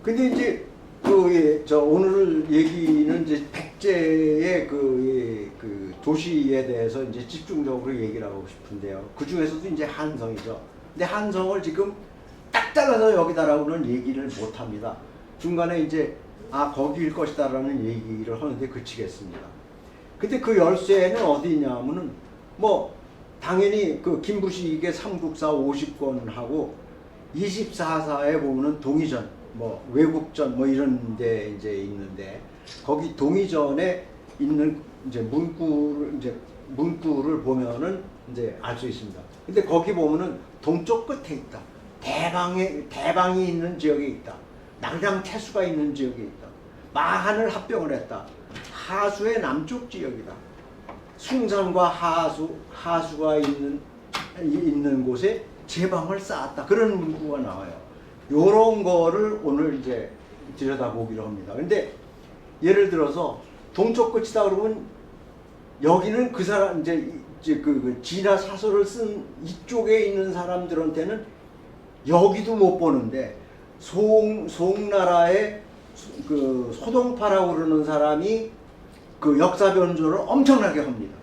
근데 이제 저 오늘 얘기는 이제 백제의 그 도시에 대해서 이제 집중적으로 얘기를 하고 싶은데요. 그 중에서도 이제 한성이죠. 근데 한성을 지금 딱 잘라서 여기다라고는 얘기를 못 합니다. 중간에 이제 거기일 것이다라는 얘기를 하는데 그치겠습니다. 근데 그 열쇠는 어디 있냐면은 뭐 당연히 그 김부식의 삼국사 50권하고 24사에 보면은 동의전, 뭐 외국전 뭐 이런 데 이제 있는데 거기 동의전에 있는 이제 문구를 보면은 이제 알 수 있습니다. 근데 거기 보면은 동쪽 끝에 있다. 대방이 있는 지역에 있다. 낙랑태수가 있는 지역에 있다. 마한을 합병을 했다. 하수의 남쪽 지역이다. 숭산과 하수가 있는 곳에 제방을 쌓았다. 그런 문구가 나와요. 요런 거를 오늘 이제 들여다보기로 합니다. 근데 예를 들어서 동쪽 끝이다 그러면 여기는 그 사람 이제 그 진화 사설을 쓴 이쪽에 있는 사람들한테는 여기도 못 보는데 송나라의 그 소동파라고 그러는 사람이 그 역사 변조를 엄청나게 합니다.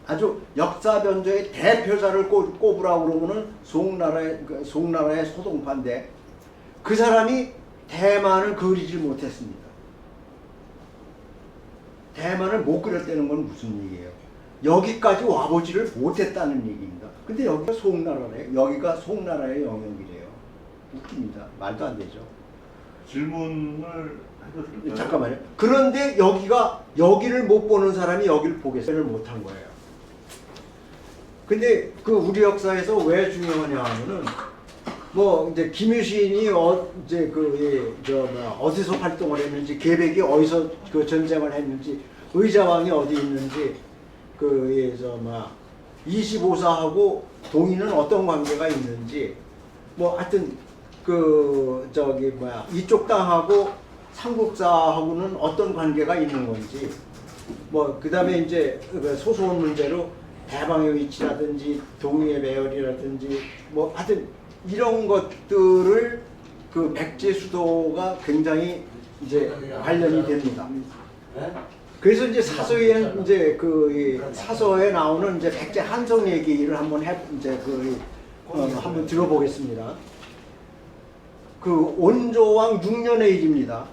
아주 역사 변조의 대표자를 꼽으라고 그러면은 송나라의 소동파인데 그 사람이 대만을 그리지 못했습니다. 대만을 못 그렸다는 건 무슨 얘기예요? 여기까지 와보지를 못했다는 얘기입니다. 근데 여기가 송나라의 영역이래요. 웃깁니다. 말도 안 되죠. 질문을 해도 될까요? 잠깐만요. 그런데 여기를 못 보는 사람이 여기를 보겠어를 못한 거예요. 근데 그 우리 역사에서 왜 중요하냐 하면은 뭐 이제 김유신이 어디서 활동을 했는지, 계백이 어디서 그 전쟁을 했는지, 의자왕이 어디 있는지, 25사하고 동의는 어떤 관계가 있는지, 뭐 하여튼 이쪽 땅하고 삼국사하고는 어떤 관계가 있는 건지, 뭐 그다음에 이제 소소한 문제로 대방의 위치라든지 동의의 배열이라든지 뭐 하여튼 이런 것들을 그 백제 수도가 굉장히 이제 관련이 됩니다. 그래서 이제 사서에 사서에 나오는 이제 백제 한성 얘기를 한번 한번 들어보겠습니다. 그 온조왕 6년의 일입니다.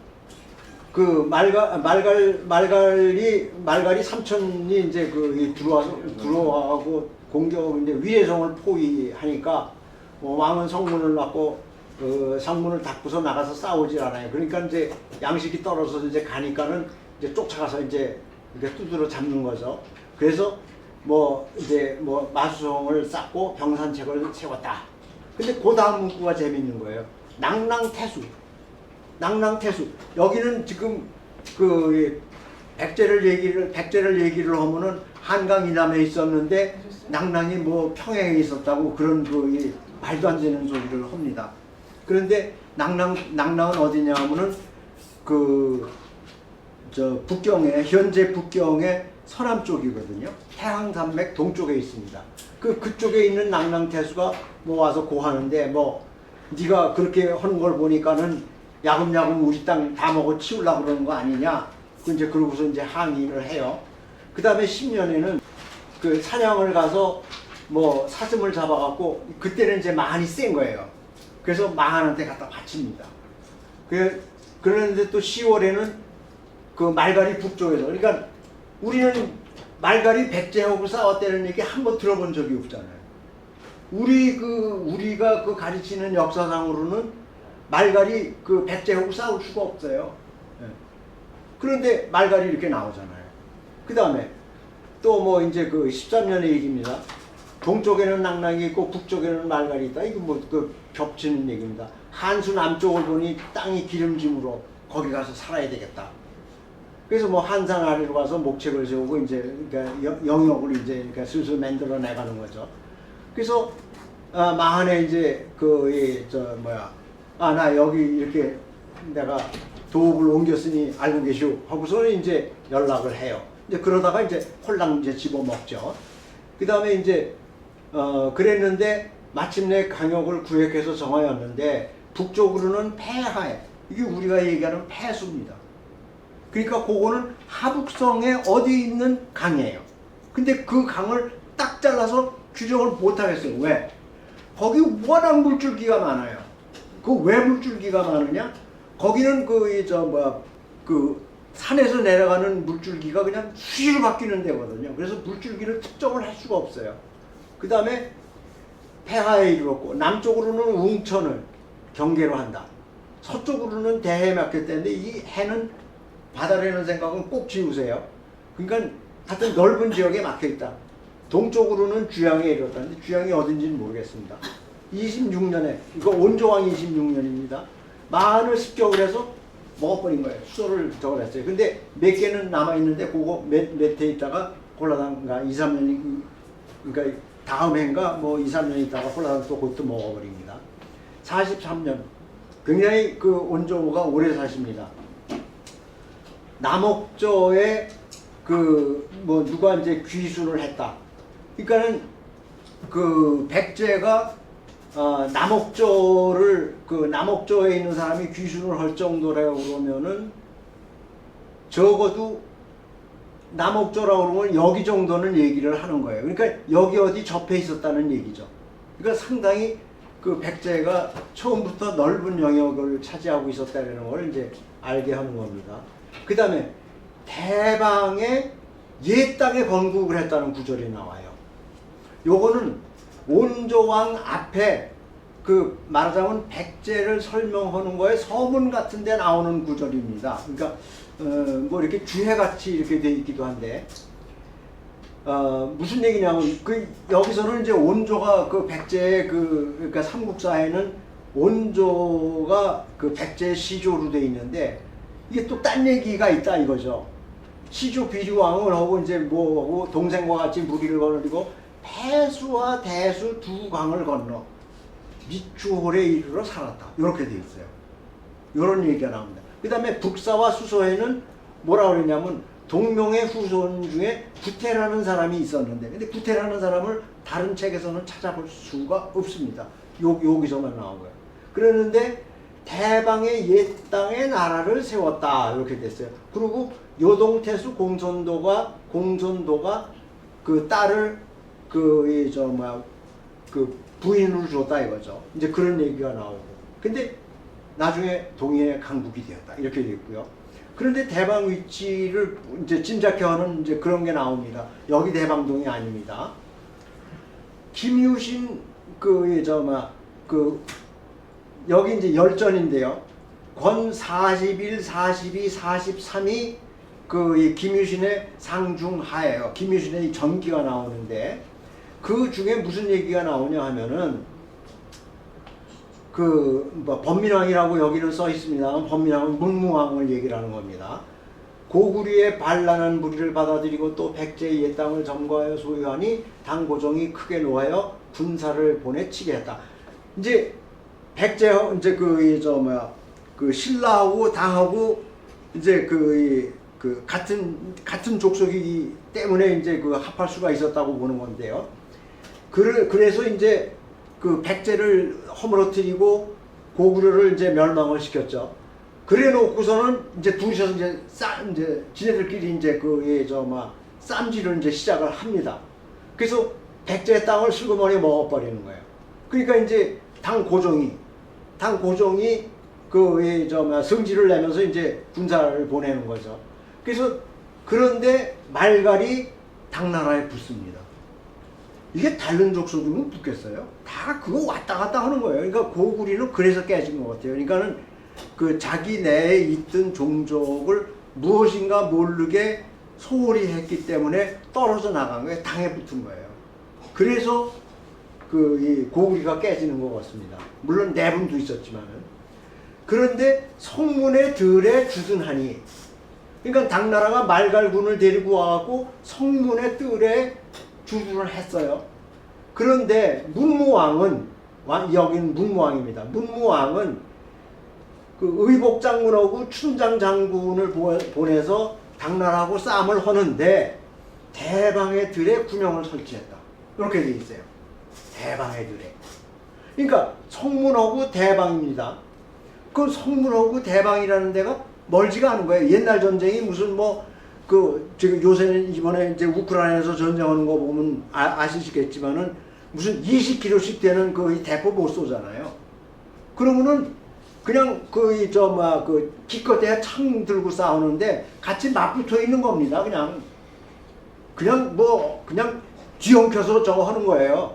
그 말갈이 삼천이 이제 들어와고 공격 이제 위해성을 포위하니까 왕은 성문을 닫고 성문을 닫고서 나가서 싸우질 않아요. 그러니까 이제 양식이 떨어져서 이제 가니까는 이제 쫓아가서 이제 두드러 잡는 거죠. 그래서 마수성을 쌓고 병산책을 세웠다. 근데 그 다음 문구가 재밌는 거예요. 낙랑태수. 여기는 지금 백제를 얘기를 하면은 한강 이남에 있었는데 낙랑이 뭐 평양에 있었다고 그런 말도 안 되는 소리를 합니다. 그런데 낙랑은 어디냐 하면은 북경에 현재 북경의 서남 쪽이거든요. 태항산맥 동쪽에 있습니다. 그쪽에 있는 낙랑태수가 와서 고하는데 네가 그렇게 하는 걸 보니까는 야금야금 우리 땅 다 먹어 치우려고 그러는 거 아니냐. 그러고서 이제 항의를 해요. 그 다음에 10년에는 그 사냥을 가서 사슴을 잡아갖고 그때는 이제 마한이 센 거예요. 그래서 마한한테 갖다 바칩니다. 그런데 또 10월에는 그 말갈이 북쪽에서, 그러니까 우리는 말갈이 백제하고 싸웠다는 얘기 한번 들어본 적이 없잖아요. 우리가 가르치는 역사상으로는 말갈이 백제하고 싸울 수가 없어요. 그런데 말갈이 이렇게 나오잖아요. 그 다음에 또 이제 13년의 얘기입니다. 동쪽에는 낙랑이 있고 북쪽에는 말갈이 있다. 이거 겹치는 얘기입니다. 한수 남쪽을 보니 땅이 기름짐으로 거기 가서 살아야 되겠다. 그래서 한산 아래로 가서 목책을 세우고 이제 영역을 이제 슬슬 만들어 나가는 거죠. 그래서 마한에 이제 나 여기 이렇게 내가 도읍을 옮겼으니 알고 계시오 하고서는 이제 연락을 해요. 이제 그러다가 이제 홀랑 이제 집어먹죠. 그 다음에 이제 그랬는데 마침내 강역을 구획해서 정하였는데 북쪽으로는 폐하에 이게 우리가 얘기하는 폐수입니다. 그러니까 그거는 하북성에 어디 있는 강이에요. 근데 그 강을 딱 잘라서 규정을 못 하겠어요. 왜? 거기 워낙 물줄기가 많아요. 그 왜 물줄기가 많으냐? 거기는 그 산에서 내려가는 물줄기가 그냥 수시로 바뀌는 데거든요. 그래서 물줄기를 특정을 할 수가 없어요. 그 다음에 폐하에 이르렀고, 남쪽으로는 웅천을 경계로 한다. 서쪽으로는 대해에 막혔다는데, 이 해는 바다라는 생각은 꼭 지우세요. 그러니까 하여튼 넓은 지역에 막혀있다. 동쪽으로는 주양에 이르렀다는데, 주양이 어딘지는 모르겠습니다. 26년에, 이거 온조왕 26년입니다. 많은 습격을 해서 먹어버린 거예요. 수소를 저걸 했어요. 근데 몇 개는 남아있는데, 그거 몇 해 있다가 홀라당가 2, 3년이, 그러니까 다음 해인가 뭐 2, 3년 있다가 홀라당 또 그것도 먹어버립니다. 43년. 굉장히 그 온조가 오래 사십니다. 남옥조에 누가 이제 귀순을 했다. 그러니까는 그 백제가 남옥조에 있는 사람이 귀순을 할 정도라고 그러면은 적어도 남옥조라고 그러면 여기 정도는 얘기를 하는 거예요. 그러니까 여기 어디 접해 있었다는 얘기죠. 그러니까 상당히 그 백제가 처음부터 넓은 영역을 차지하고 있었다는 걸 이제 알게 하는 겁니다. 그 다음에 대방에 옛 땅에 건국을 했다는 구절이 나와요. 요거는 온조왕 앞에 그 말하자면 백제를 설명하는 거에 서문 같은 데 나오는 구절입니다. 그러니까 뭐 이렇게 주해같이 이렇게 돼 있기도 한데 무슨 얘기냐면 여기서는 이제 온조가 그 백제의 그러니까 삼국사에는 온조가 그 백제의 시조로 돼 있는데 이게 또 딴 얘기가 있다 이거죠. 시조 비류왕을 하고 이제 뭐 동생과 같이 무기를 거느리고 폐수와 대수 두 강을 건너 미추홀에 이르러 살았다. 이렇게 돼 있어요. 이런 얘기가 나옵니다. 그 다음에 북사와 수서에는 뭐라 그러냐면 동명의 후손 중에 구태라는 사람이 있었는데, 근데 구태라는 사람을 다른 책에서는 찾아볼 수가 없습니다. 여기서만 나온 거예요. 그랬는데 대방의 옛 땅에 나라를 세웠다 이렇게 됐어요. 그리고 요동태수 공손도가 그 딸을 부인으로 줬다 이거죠. 이제 그런 얘기가 나오고. 근데 나중에 동해에 강국이 되었다 이렇게 되어 있고요. 그런데 대방 위치를 이제 짐작해하는 이제 그런 게 나옵니다. 여기 대방동이 아닙니다. 김유신 여기 이제 열전인데요. 권 41, 42, 43이 이 김유신의 상중하예요. 김유신의 이 전기가 나오는데 그 중에 무슨 얘기가 나오냐 하면은 범민왕이라고 여기는 써 있습니다. 범민왕은 문무왕을 얘기를 하는 겁니다. 고구려의 반란한 무리를 받아들이고 또 백제의 옛 땅을 점거하여 소유하니 당고종이 크게 노하여 군사를 보내 치게 했다. 이제 백제 이제 신라하고 당하고 이제 같은 족속이기 때문에 이제 합할 수가 있었다고 보는 건데요. 그래서 이제 백제를 허물어뜨리고 고구려를 이제 멸망을 시켰죠. 그래 놓고서는 이제 둘이서 이제 지네들끼리 이제 쌈질을 이제 시작을 합니다. 그래서 백제의 땅을 슬그머니 먹어버리는 거예요. 그러니까 이제 당고종이 성질을 내면서 이제 군사를 보내는 거죠. 그래서 그런데 말갈이 당나라에 붙습니다. 이게 다른 족속이면 붙겠어요? 다 그거 왔다 갔다 하는 거예요. 그러니까 고구려는 그래서 깨진 것 같아요. 그러니까는 자기 내에 있던 종족을 무엇인가 모르게 소홀히 했기 때문에 떨어져 나간 거예요. 당에 붙은 거예요. 그래서 이 고구려가 깨지는 것 같습니다. 물론 내분도 있었지만은. 그런데 성문의 들에 주둔하니, 그러니까 당나라가 말갈군을 데리고 와갖고 성문의 뜰에 주둔을 했어요. 그런데 문무왕은, 여기는 문무왕입니다. 문무왕은 의복장군하고 춘장장군을 보내서 당나라하고 싸움을 하는데 대방의 들에 군영을 설치했다. 이렇게 돼 있어요. 대방의 들에. 그러니까 성문하고 대방입니다. 그 성문하고 대방이라는 데가 멀지가 않은 거예요. 옛날 전쟁이 무슨 지금 요새는 이번에 이제 우크라이나에서 전쟁하는 거 보면 아시겠지만은 무슨 20km씩 되는 그 대포 못 쏘잖아요. 그러면은 그냥 기껏해야 창 들고 싸우는데 같이 맞붙어 있는 겁니다. 그냥 뒤엉켜서 저거 하는 거예요.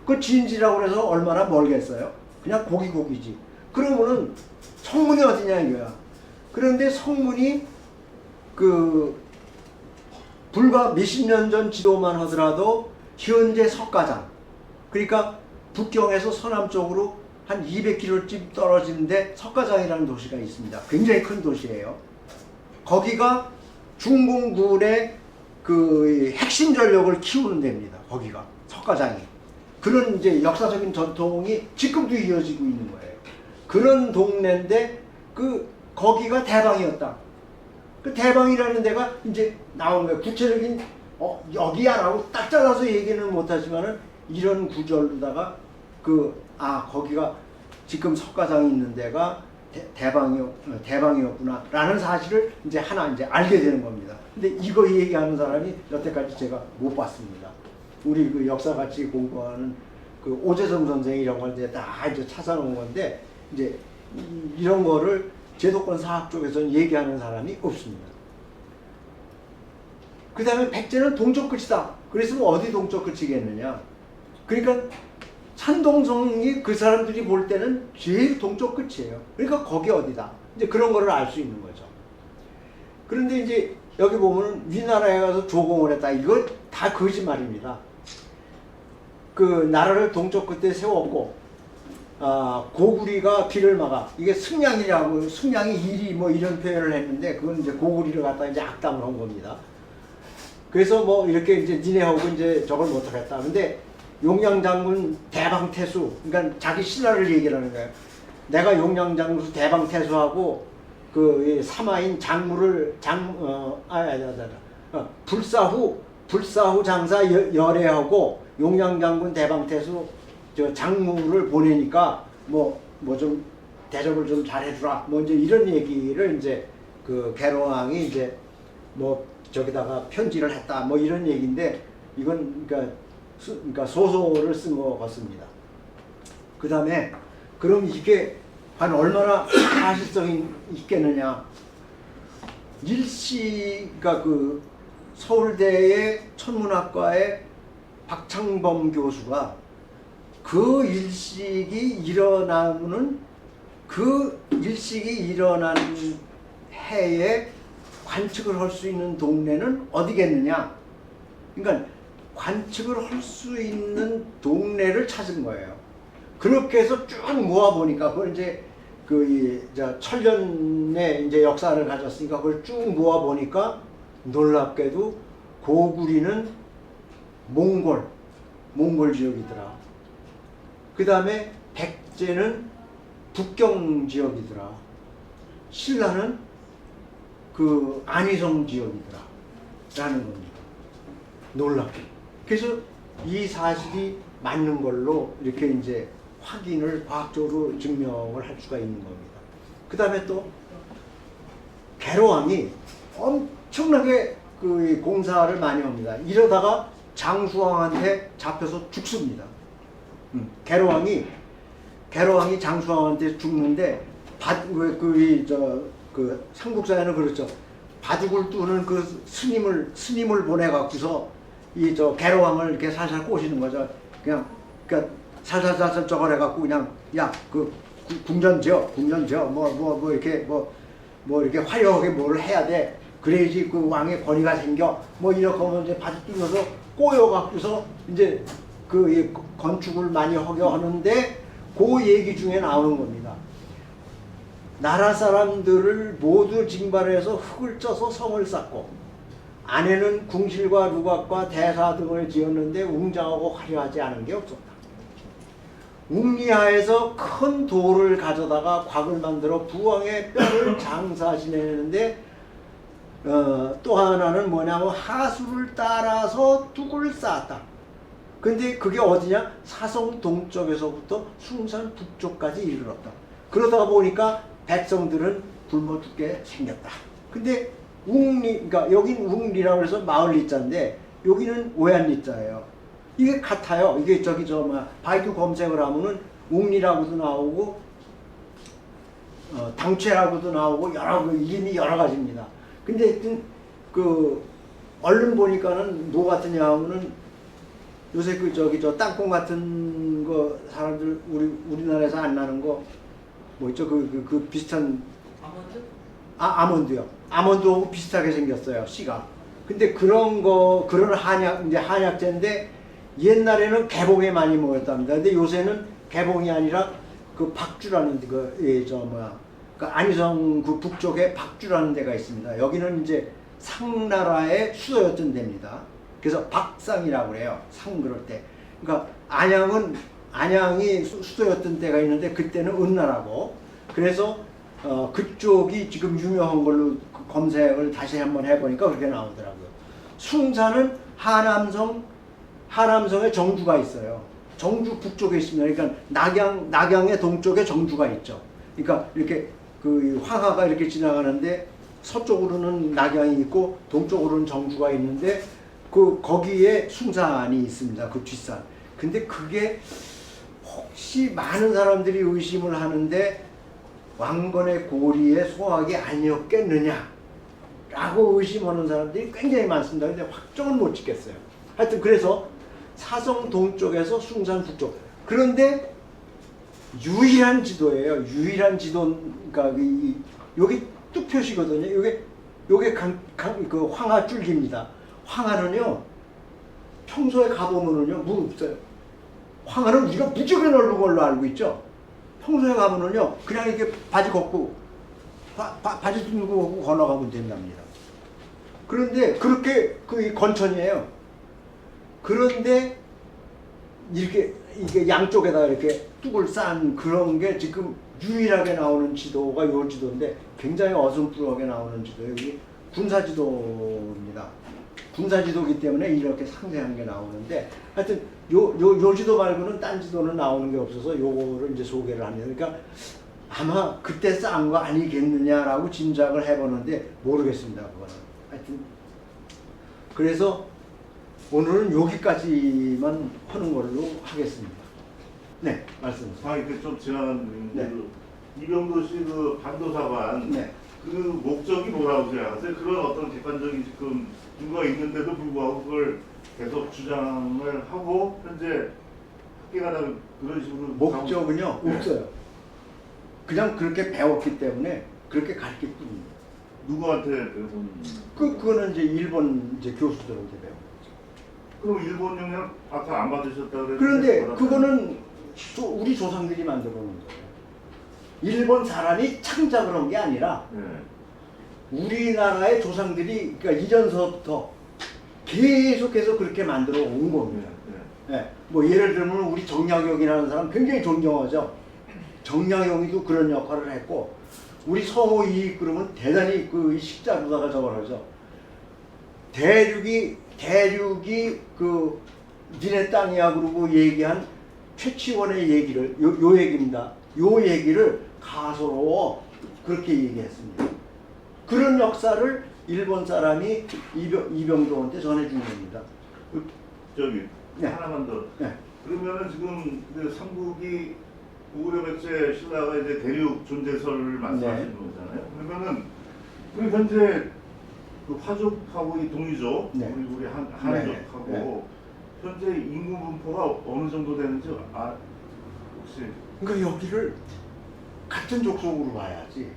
그 진지라고 해서 얼마나 멀겠어요? 그냥 고기지. 그러면은 성문이 어디냐 이거야. 그런데 성문이 불과 몇십 년 전 지도만 하더라도 현재 석가장, 그러니까 북경에서 서남쪽으로 한 200km쯤 떨어지는데 석가장이라는 도시가 있습니다. 굉장히 큰 도시예요. 거기가 중공군의 핵심 전력을 키우는 데입니다. 거기가 석가장이. 그런 이제 역사적인 전통이 지금도 이어지고 있는 거예요. 그런 동네인데 거기가 대방이었다. 그 대방이라는 데가 이제 나온 거예요. 구체적인 여기야라고 딱 잘라서 얘기는 못하지만은 이런 구절로다가 거기가 지금 석가장이 있는 데가 대방이었구나 라는 사실을 이제 알게 되는 겁니다. 근데 이거 얘기하는 사람이 여태까지 제가 못 봤습니다. 우리 역사 같이 공부하는 오재성 선생이라고 할 때 다 이제 찾아놓은 건데 이제 이런 거를 제도권 사학 쪽에서는 얘기하는 사람이 없습니다. 그 다음에 백제는 동쪽 끝이다. 그랬으면 어디 동쪽 끝이겠느냐. 그러니까 산동성이 그 사람들이 볼 때는 제일 동쪽 끝이에요. 그러니까 거기 어디다. 이제 그런 거를 알 수 있는 거죠. 그런데 이제 여기 보면 위나라에 가서 조공을 했다. 이거 다 거짓말입니다. 나라를 동쪽 끝에 세웠고 고구리가 길을 막아. 이게 승량이라고, 승량이 일이 이런 표현을 했는데 그건 이제 고구리를 갖다 이제 악담을 한 겁니다. 그래서 이렇게 이제 니네하고 이제 저걸 못하겠다. 근데 용량장군 대방태수, 그러니까 자기 신하를 얘기를 하는 거예요. 내가 용량장군 대방태수하고 사마인 장무를 불사후 장사 열애하고 용량장군 대방태수 장무를 보내니까 좀 대접을 좀 잘해주라. 이제 이런 얘기를 이제 개로왕이 이제 저기다가 편지를 했다. 이런 얘기인데 이건 그러니까 소설을 쓴 것 같습니다. 그 다음에 그럼 이게 한 얼마나 사실성이 있겠느냐. 일시가 서울대의 천문학과의 박창범 교수가 그 일식이 일어나는 해에 관측을 할 수 있는 동네는 어디겠느냐. 그러니까 관측을 할 수 있는 동네를 찾은 거예요. 그렇게 해서 쭉 모아보니까, 그걸 이제 천년의 이제 역사를 가졌으니까 그걸 쭉 모아보니까 놀랍게도 고구리는 몽골 지역이더라. 그 다음에 백제는 북경 지역이더라. 신라는 안희성 지역이더라. 라는 겁니다. 놀랍게. 그래서 이 사실이 맞는 걸로 이렇게 이제 확인을 과학적으로 증명을 할 수가 있는 겁니다. 그 다음에 또 개로왕이 엄청나게 공사를 많이 합니다. 이러다가 장수왕한테 잡혀서 죽습니다. 개로왕이 장수왕한테 죽는데 삼국사에는 그렇죠. 바둑을 두는 스님을 보내갖고서 개로왕을 이렇게 살살 꼬시는 거죠. 그러니까 살살살살 저걸 해갖고 그냥 궁전 지어 이렇게 화려하게 뭘 해야 돼. 그래야지 왕의 권위가 생겨. 이렇게 하면 이제 바둑 두면서 꼬여갖고서 이제 건축을 많이 하게 하는데 그 얘기 중에 나오는 겁니다. 나라 사람들을 모두 징발해서 흙을 쪄서 성을 쌓고 안에는 궁실과 루각과 대사 등을 지었는데 웅장하고 화려하지 않은 게 없었다. 웅리하에서 큰 돌을 가져다가 곽을 만들어 부왕의 뼈를 장사 지내는데 또 하나는 뭐냐면 하수를 따라서 둑을 쌓았다. 근데 그게 어디냐? 사성 동쪽에서부터 숭산 북쪽까지 이르렀다. 그러다 보니까 백성들은 굶어 죽게 생겼다. 근데 웅리, 그러니까 여긴 웅리라고 해서 마을 리자인데 여기는 오얀 리자예요. 이게 같아요. 이게 저기 바이두 검색을 하면은 웅리라고도 나오고 당최라고도 나오고 이름이 여러 가지입니다. 근데 하여튼 그 얼른 보니까는 뭐 같으냐 하면은 요새 그 저 땅콩 같은 거 사람들 우리나라에서 안 나는 거 뭐 있죠? 그 비슷한 아몬드? 아몬드요. 아몬드하고 비슷하게 생겼어요, 씨가. 근데 그런 이제 한약재인데 옛날에는 개봉에 많이 먹었답니다. 근데 요새는 개봉이 아니라 그 박주라는 그 안희성 그 북쪽에 박주라는 데가 있습니다. 여기는 이제 상나라의 수도였던 데입니다. 그래서 박상이라고 그래요. 상 그럴 때. 그러니까 안양이 수도였던 때가 있는데 그때는 은나라고. 그래서 그쪽이 지금 유명한 걸로 그 검색을 다시 한번 해보니까 그렇게 나오더라고요. 숭산은 하남성에 정주가 있어요. 정주 북쪽에 있습니다. 그러니까 낙양의 동쪽에 정주가 있죠. 그러니까 이렇게 그 황하가 이렇게 지나가는데 서쪽으로는 낙양이 있고 동쪽으로는 정주가 있는데 거기에 숭산이 있습니다. 그 뒷산. 근데 그게 혹시 많은 사람들이 의심을 하는데 왕건의 고리의 소학이 아니었겠느냐 라고 의심하는 사람들이 굉장히 많습니다. 근데 확정은 못 짓겠어요. 하여튼 그래서 사성 동쪽에서 숭산 북쪽. 그런데 유일한 지도예요. 유일한 지도, 그러니까 여기 뚝표시거든요. 요게 그 황하 줄기입니다. 황하는요, 평소에 가보면은요, 물 없어요. 황하는 우리가 무지하게 넓은 걸로 알고 있죠. 평소에 가면은요, 그냥 이렇게 바지 걷고, 바지 들고 건너가면 된답니다. 그런데 그렇게 그 건천이에요. 그런데 이게 양쪽에다 이렇게 뚝을 쌓은 그런 게 지금 유일하게 나오는 지도가 요 지도인데 굉장히 어슴푸레하게 나오는 지도예요. 여기 군사지도입니다. 군사지도기 때문에 이렇게 상세한 게 나오는데 하여튼 요 지도 말고는 딴 지도는 나오는 게 없어서 요거를 이제 소개를 합니다. 그러니까 아마 그때 쌓은 거 아니겠느냐라고 짐작을 해보는데 모르겠습니다. 그거는. 하여튼 그래서 오늘은 여기까지만 하는 걸로 하겠습니다. 네, 말씀하세요. 이렇게 좀 지나간 네. 이병도 씨 그 반도사관 네. 그 목적이 뭐라고 생각하세요? 그런 어떤 객관적인 지금 증거가 있는데도 불구하고 그걸 계속 주장을 하고 현재 학계가 그런 식으로 목적은요 네. 없어요. 그냥 그렇게 배웠기 때문에 그렇게 가르칠 뿐입니다. 누구한테 배운? 그거는 이제 일본 이제 교수들한테 배운 거죠. 그럼 일본 영향 아까 안 받으셨다 그랬는데 그런데 그거는 우리 조상들이 만들어 놓은 거예요. 일본 사람이 창작을 한 게 아니라 네. 우리나라의 조상들이 그러니까 이전서부터 계속해서 그렇게 만들어 온 겁니다. 네. 네. 뭐 예를 들면 우리 정약용이라는 사람 굉장히 존경하죠. 정약용이도 그런 역할을 했고 우리 성호 이익 그러면 대단히 그 식자루다가 저걸 하죠. 대륙이 그 니네 땅이야 그러고 얘기한 최치원의 얘기를 요 얘기입니다. 요 얘기를 가소로 그렇게 얘기했습니다. 그런 역사를 일본 사람이 이병도한테 전해준 겁니다. 저기 네. 하나만 더. 네. 그러면은 지금 그 삼국이 고구려 백제 신라가 이제 대륙 존재설을 말씀하시는 네. 거잖아요. 그러면은 그 현재 그 화족하고 이 동이족, 네. 우리 한족하고 네. 현재 인구 분포가 어느 정도 되는지 혹시? 그러니까 여기를 같은 족속으로 봐야지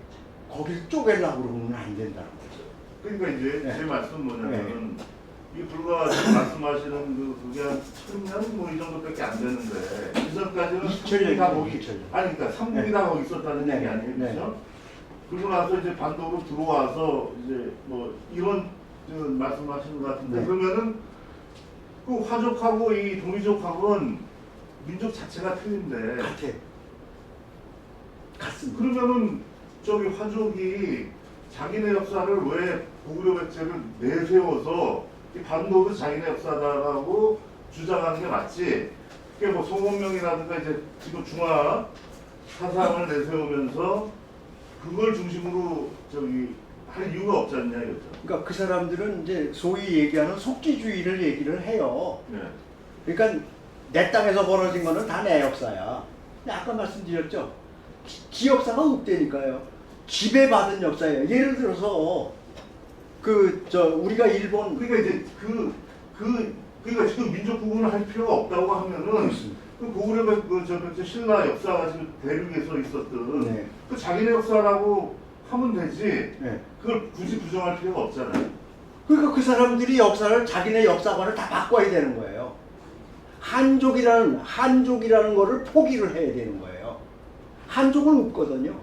거길 쪼개려고 그러면 안 된다는 거죠. 그러니까 이제 네. 제 말씀 뭐냐면은 이 불과 지금 말씀하시는 그게 한 1000년 뭐 이 정도밖에 안 되는데 이전까지는 2000년 삼국이 다 거기 2000년. 아니 그러니까 삼국이 네. 다 거기 있었다는 네. 얘기 아니에요, 네. 그렇죠? 그러고 나서 이제 반도로 들어와서 이제 뭐 이런 말씀하시는 것 같은데 네. 그러면은 그 화족하고 이 동이족하고는 민족 자체가 틀린데 같습니다. 그러면은 저기 화족이 자기네 역사를 왜 고구려 백제를 내세워서 이 반도도 자기네 역사다라고 주장하는 게 맞지? 그게 뭐 송원명이라든가 이제 지금 중화 사상을 내세우면서 그걸 중심으로 할 이유가 없지 않냐 이거죠. 그러니까 그 사람들은 이제 소위 얘기하는 속기주의를 얘기를 해요. 네. 그러니까 내 땅에서 벌어진 거는 다 내 역사야. 근데 아까 말씀드렸죠. 지 역사가 없다니까요. 지배받은 역사예요. 예를 들어서 우리가 일본 그러니까 이제 그러니까 지금 민족 구분을 할 필요가 없다고 하면은 그렇습니다. 그 고구려의 신라 역사가 지금 대륙에서 있었던 네. 그 자기네 역사라고 하면 되지. 네. 그걸 굳이 부정할 필요가 없잖아요. 그러니까 그 사람들이 역사를 자기네 역사관을 다 바꿔야 되는 거예요. 한족이라는 거를 포기를 해야 되는 거예요. 한족은 없거든요.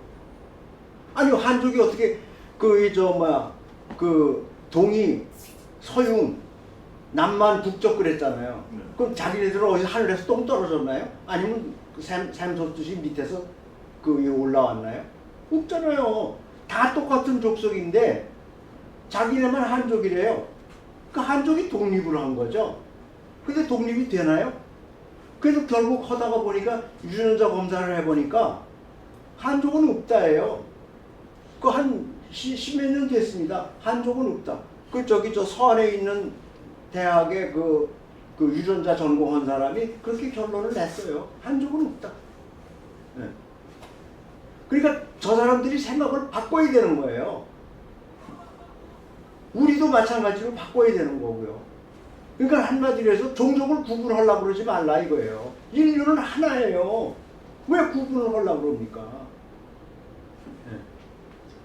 아니 한족이 어떻게 동이 서윤 남만 북쪽 그랬잖아요. 네. 그럼 자기네들은 어디서 하늘에서 똥 떨어졌나요? 아니면 샘솟듯이 밑에서 위에 올라왔나요? 없잖아요. 다 똑같은 족속인데 자기네만 한족이래요. 그 한족이 독립을 한 거죠. 근데 독립이 되나요? 그래서 결국 하다가 보니까 유전자 검사를 해보니까 한족은 없다예요. 그 십몇 년 됐습니다. 한족은 없다. 저 서안에 있는 대학의 그 유전자 전공한 사람이 그렇게 결론을 냈어요. 한족은 없다. 네. 그러니까 저 사람들이 생각을 바꿔야 되는 거예요. 우리도 마찬가지로 바꿔야 되는 거고요. 그러니까 한마디로 해서 종족을 구분하려고 그러지 말라 이거예요. 인류는 하나예요. 왜 구분을 하려고 그럽니까?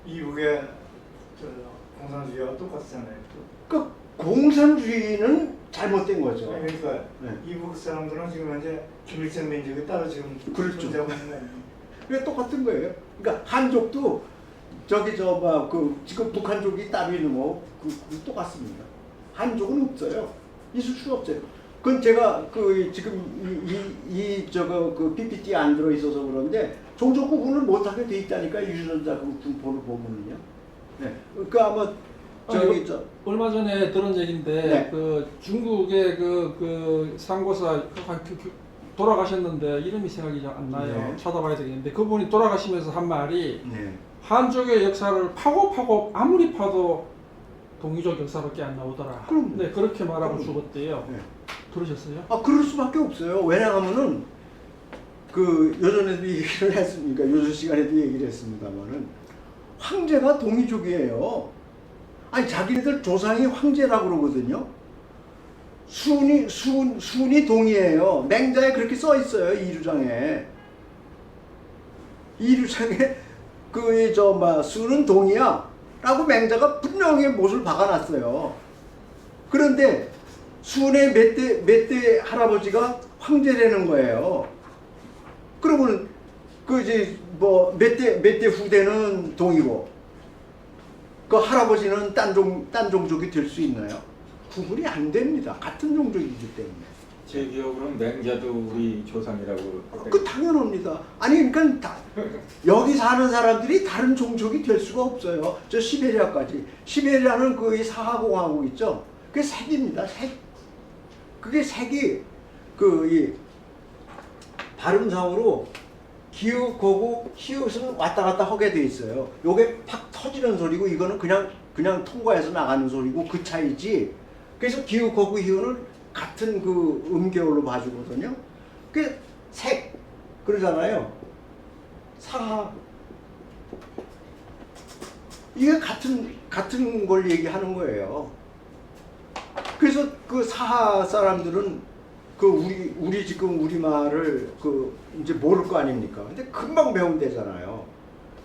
이북의 공산주의와 똑같잖아요. 그 공산주의는 잘못된 거죠. 그러니까 네. 이북 사람들은 지금 현재 김일성 민족에 따라 지금 그렇죠. 존재하고 있는 거예요. 그게 똑같은 거예요. 그러니까 한족도 지금 북한족이 따로 있는 거 똑같습니다. 한족은 없어요. 있을 수 없어요. 그건 제가 지금 PPT 안 들어 있어서 그런데 종족 구분을 못하게 돼 있다니까 유전자 분포를 보면은요. 네. 그러니까 아마 얼마 전에 들은 얘기인데 네. 그 중국의 그 상고사 돌아가셨는데 이름이 생각이 잘 안 나요. 네. 찾아봐야 되겠는데 그분이 돌아가시면서 한 말이 네. 한족의 역사를 파고 아무리 파도 동이족 역사밖에 안 나오더라. 그럼요. 네, 그렇게 말하고 그럼요. 죽었대요. 네. 들으셨어요? 그럴 수밖에 없어요. 왜냐하면은 요전에도 얘기를 했으니까 요전 시간에도 얘기를 했습니다만은 황제가 동이족이에요. 아니 자기네들 조상이 황제라고 그러거든요. 순이 동이에요. 맹자에 그렇게 써 있어요. 이류장에 순은 동이야 라고 맹자가 분명히 못을 박아놨어요. 그런데 순의 몇 대 할아버지가 황제라는 거예요. 그러면 몇 대 후대는 동이고 그 할아버지는 딴 종족이 될 수 있나요? 구분이 안 됩니다. 같은 종족이기 때문에. 제 기억으로는 맹자도 우리 조상이라고. 당연합니다. 아니 그러니까 여기 사는 사람들이 다른 종족이 될 수가 없어요. 저 시베리아까지. 시베리아는 이 사하공화국 있죠. 그게 색입니다. 색. 그게 색이 이 발음상으로 기읍, 고국, 히읗은 왔다 갔다 하게 돼 있어요. 요게 팍 터지는 소리고 이거는 그냥 통과해서 나가는 소리고 그 차이지. 그래서 기읍, 고국, 히읗은 같은 음계열로 봐주거든요. 그 색 그러잖아요. 사하 이게 같은 걸 얘기하는 거예요. 그래서 그 사하 사람들은 우리 지금 우리말을 이제 모를 거 아닙니까? 근데 금방 배운대잖아요.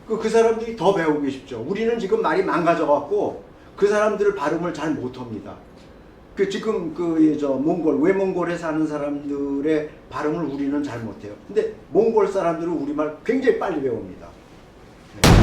그 사람들이 더 배우기 쉽죠. 우리는 지금 말이 망가져 갖고 그 사람들 발음을 잘 못합니다. 지금 외몽골에 사는 사람들의 발음을 우리는 잘 못해요. 근데 몽골 사람들은 우리말 굉장히 빨리 배웁니다. 네.